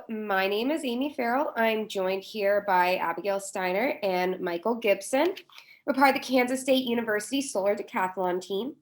my name is Amy Farrell. I'm joined here by Abigail Steiner and Michael Gibson. We're part of the Kansas State University Solar Decathlon team.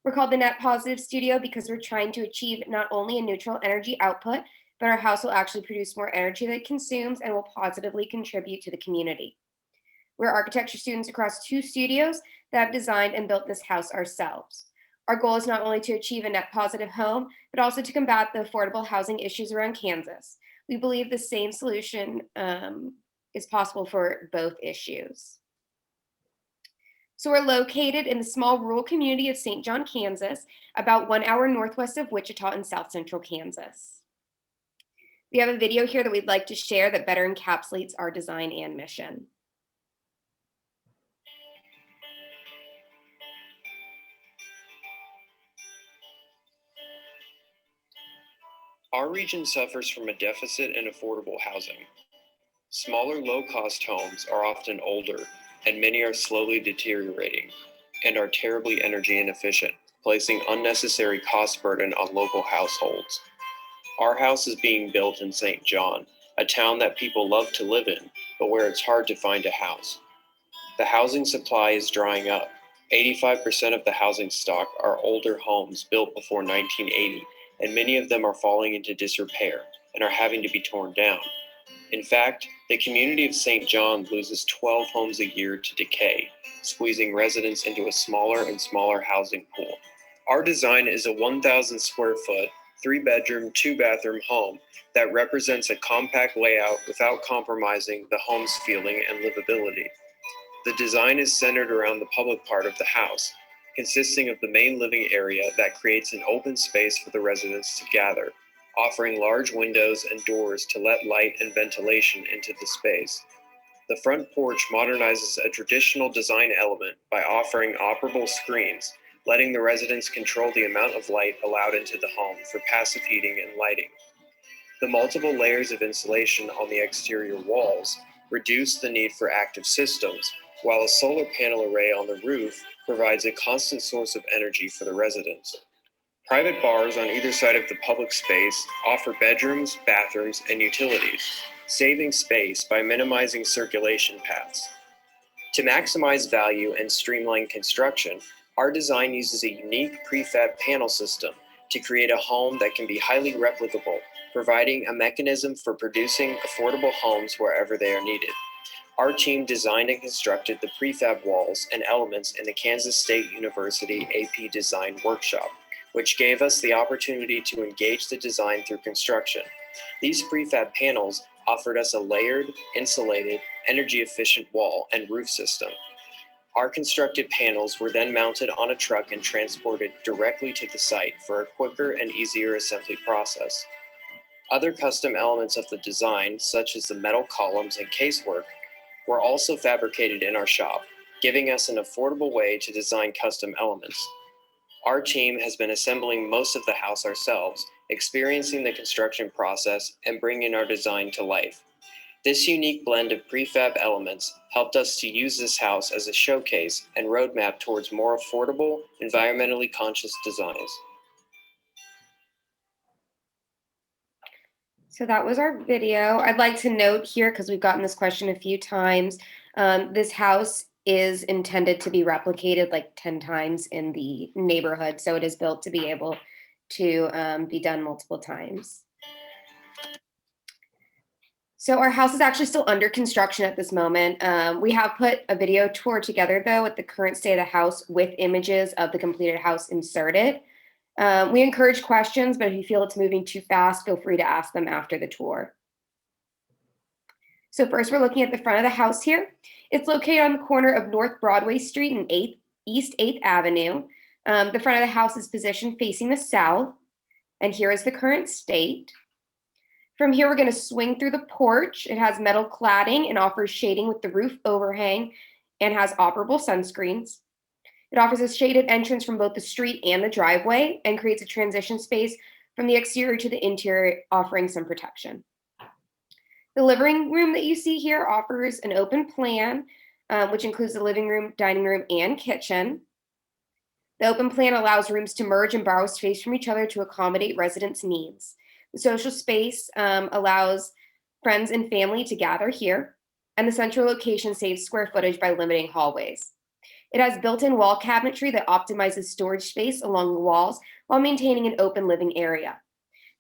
We're called the Net Positive Studio because we're trying to achieve not only a neutral energy output, but our house will actually produce more energy that it consumes and will positively contribute to the community. We're architecture students across 2 studios that have designed and built this house ourselves. Our goal is not only to achieve a net positive home, but also to combat the affordable housing issues around Kansas. We believe the same solution is possible for both issues. So we're located in the small rural community of St. John, Kansas, about 1 hour northwest of Wichita in south central Kansas. We have a video here that we'd like to share that better encapsulates our design and mission. Our region suffers from a deficit in affordable housing. Smaller, low-cost homes are often older, and many are slowly deteriorating, and are terribly energy inefficient, placing unnecessary cost burden on local households. Our house is being built in St. John, a town that people love to live in, but where it's hard to find a house. The housing supply is drying up. 85% of the housing stock are older homes built before 1980, and many of them are falling into disrepair and are having to be torn down. In fact, the community of St. John loses 12 homes a year to decay, squeezing residents into a smaller and smaller housing pool. Our design is a 1,000 square foot, 3-bedroom, 2-bathroom home that represents a compact layout without compromising the home's feeling and livability. The design is centered around the public part of the house, consisting of the main living area that creates an open space for the residents to gather, offering large windows and doors to let light and ventilation into the space. The front porch modernizes a traditional design element by offering operable screens, letting the residents control the amount of light allowed into the home for passive heating and lighting. The multiple layers of insulation on the exterior walls reduce the need for active systems, while a solar panel array on the roof provides a constant source of energy for the residents. Private bars on either side of the public space offer bedrooms, bathrooms, and utilities, saving space by minimizing circulation paths. To maximize value and streamline construction, our design uses a unique prefab panel system to create a home that can be highly replicable, providing a mechanism for producing affordable homes wherever they are needed. Our team designed and constructed the prefab walls and elements in the Kansas State University AP Design Workshop, which gave us the opportunity to engage the design through construction. These prefab panels offered us a layered, insulated, energy-efficient wall and roof system. Our constructed panels were then mounted on a truck and transported directly to the site for a quicker and easier assembly process. Other custom elements of the design, such as the metal columns and casework, were also fabricated in our shop, giving us an affordable way to design custom elements. Our team has been assembling most of the house ourselves, experiencing the construction process and bringing our design to life. This unique blend of prefab elements helped us to use this house as a showcase and roadmap towards more affordable, environmentally conscious designs. So that was our video. I'd like to note here, because we've gotten this question a few times, this house is intended to be replicated like 10 times in the neighborhood. So it is built to be able to be done multiple times. So our house is actually still under construction at this moment. We have put a video tour together though with the current state of the house with images of the completed house inserted. We encourage questions, but if you feel it's moving too fast, feel free to ask them after the tour. So first, we're looking at the front of the house here. It's located on the corner of North Broadway Street and East 8th Avenue. The front of the house is positioned facing the south, and here is the current state. From here, we're going to swing through the porch. It has metal cladding and offers shading with the roof overhang and has operable sunscreens. It offers a shaded entrance from both the street and the driveway and creates a transition space from the exterior to the interior, offering some protection. The living room that you see here offers an open plan, which includes the living room, dining room, and kitchen. The open plan allows rooms to merge and borrow space from each other to accommodate residents' needs. The social space allows friends and family to gather here, and the central location saves square footage by limiting hallways. It has built-in wall cabinetry that optimizes storage space along the walls while maintaining an open living area.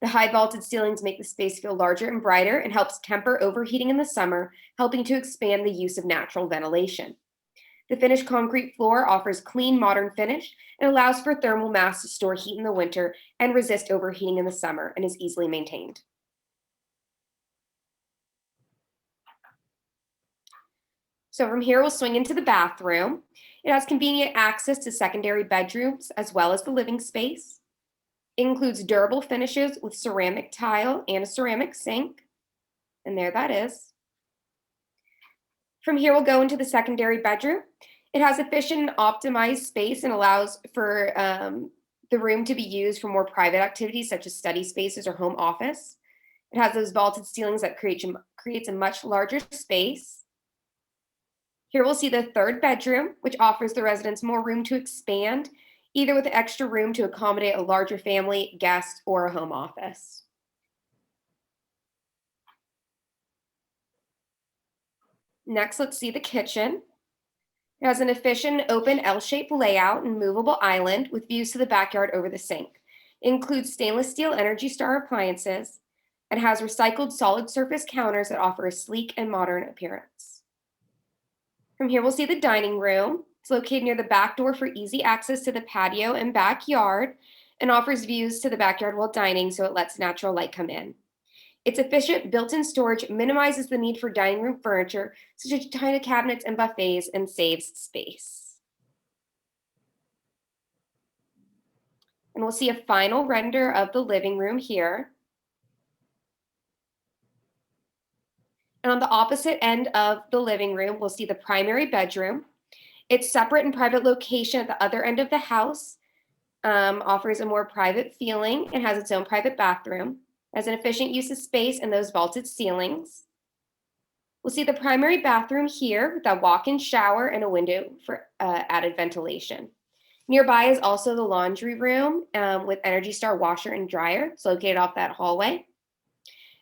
The high vaulted ceilings make the space feel larger and brighter and helps temper overheating in the summer, helping to expand the use of natural ventilation. The finished concrete floor offers clean, modern finish and allows for thermal mass to store heat in the winter and resist overheating in the summer and is easily maintained. So from here, we'll swing into the bathroom. It has convenient access to secondary bedrooms as well as the living space. It includes durable finishes with ceramic tile and a ceramic sink. And there that is. From here, we'll go into the secondary bedroom. It has efficient and optimized space and allows for the room to be used for more private activities such as study spaces or home office. It has those vaulted ceilings that creates a much larger space. Here we'll see the third bedroom, which offers the residents more room to expand, either with extra room to accommodate a larger family, guest, or a home office. Next, let's see the kitchen. It has an efficient open L-shaped layout and movable island with views to the backyard over the sink. It includes stainless steel Energy Star appliances and has recycled solid surface counters that offer a sleek and modern appearance. From here, we'll see the dining room. It's located near the back door for easy access to the patio and backyard and offers views to the backyard while dining, so it lets natural light come in. Its efficient built-in storage minimizes the need for dining room furniture, such as china cabinets and buffets, and saves space. And we'll see a final render of the living room here. And on the opposite end of the living room, we'll see the primary bedroom. Its separate and private location at the other end of the house offers a more private feeling and has its own private bathroom, has an efficient use of space and those vaulted ceilings. We'll see the primary bathroom here with a walk-in shower and a window for added ventilation. Nearby is also the laundry room with Energy Star washer and dryer. It's located off that hallway.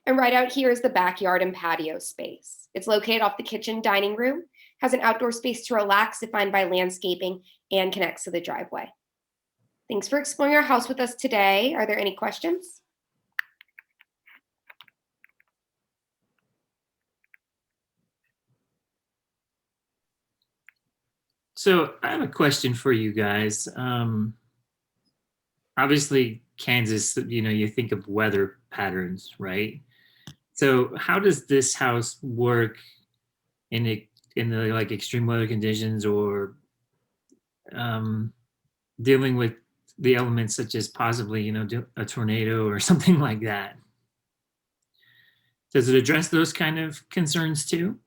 And right out here is the backyard and patio space. It's located off the kitchen dining room, has an outdoor space to relax defined by landscaping, and connects to the driveway. Thanks for exploring our house with us today. Are there any questions? So I have a question for you guys. Obviously, Kansas, you think of weather patterns, right? So how does this house work in the like extreme weather conditions or dealing with the elements such as possibly, a tornado or something like that? Does it address those kind of concerns too?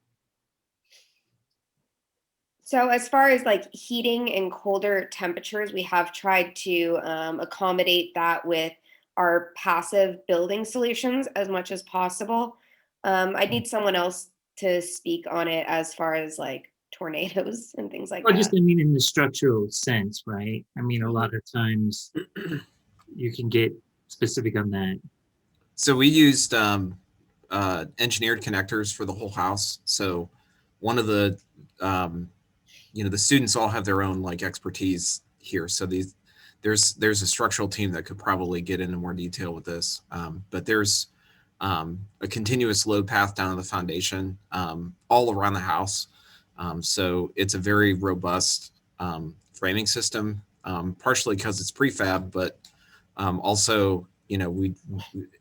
So as far as like heating and colder temperatures, we have tried to accommodate that with our passive building solutions as much as possible. I need someone else to speak on it as far as like tornadoes and things like Well, that. just in the structural sense, right? I mean, a lot of times you can get specific on that. So we used engineered connectors for the whole house. So one of the the students all have their own like expertise here. So there's a structural team that could probably get into more detail with this. But there's a continuous load path down to the foundation all around the house. So it's a very robust framing system, partially because it's prefab, but also,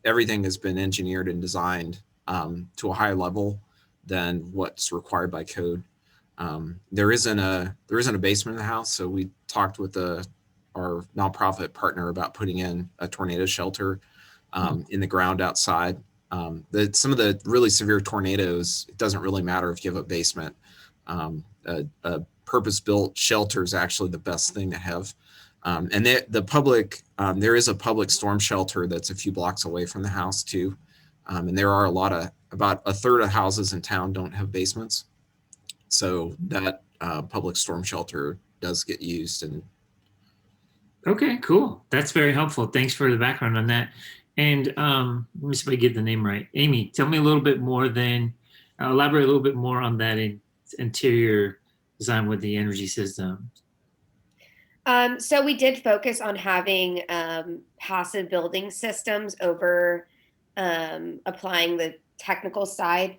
everything has been engineered and designed to a higher level than what's required by code. There isn't a basement in the house, so we talked with our nonprofit partner about putting in a tornado shelter in the ground outside. Some of the really severe tornadoes, it doesn't really matter if you have a basement. A purpose-built shelter is actually the best thing to have. And there is a public storm shelter that's a few blocks away from the house too. And there are about a third of houses in town don't have basements. So that public storm shelter does get used. And Okay, cool. That's very helpful. Thanks for the background on that. And let me see if I get the name right. Amy, tell me a little bit more then, elaborate a little bit more on that interior design with the energy system. So we did focus on having passive building systems over applying the technical side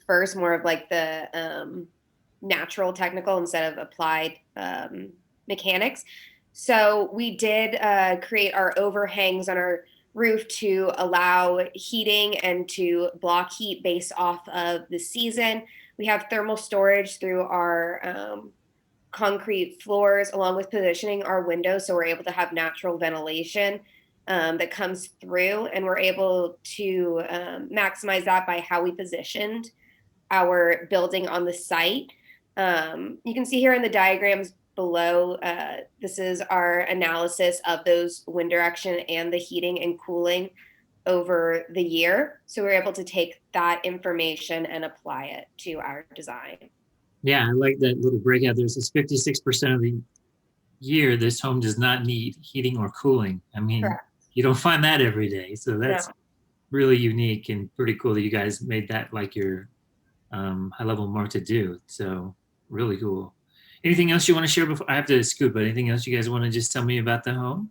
first, more of like the natural technical instead of applied mechanics. So we did create our overhangs on our roof to allow heating and to block heat based off of the season. We have thermal storage through our concrete floors, along with positioning our windows so we're able to have natural ventilation that comes through, and we're able to maximize that by how we positioned our building on the site. You can see here in the diagrams below, this is our analysis of those wind direction and the heating and cooling over the year. So we're able to take that information and apply it to our design. Yeah, I like that little breakout. There's this 56% of the year this home does not need heating or cooling. I mean, Correct. you don't find that every day. So that's No. really unique and pretty cool that you guys made that like your high level mark to do. So really cool. Anything else you want to share before I have to scoot, but anything else you guys want to just tell me about the home?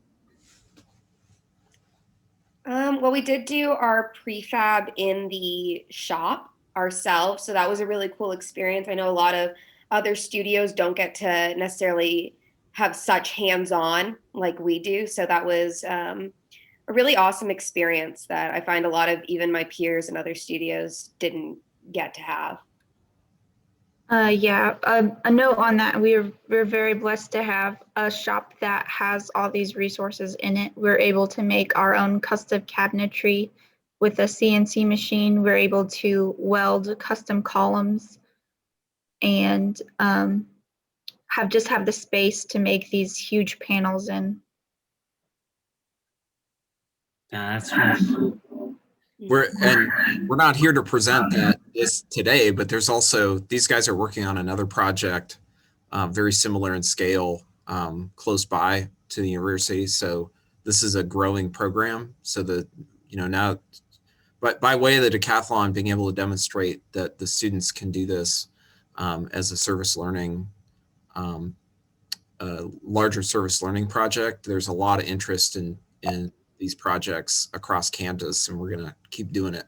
Well, we did do our prefab in the shop ourselves, so that was a really cool experience. I know a lot of other studios don't get to necessarily have such hands-on like we do, so that was a really awesome experience that I find a lot of even my peers and other studios didn't get to have. Yeah, a note on that. We're very blessed to have a shop that has all these resources in it. We're able to make our own custom cabinetry with a CNC machine. We're able to weld custom columns and have the space to make these huge panels in. That's really We're not here to present this today, but there's also, these guys are working on another project very similar in scale close by to the university. So this is a growing program. So now, but by way of the decathlon, being able to demonstrate that the students can do this as a service learning, larger service learning project, there's a lot of interest in these projects across campus, and we're going to keep doing it.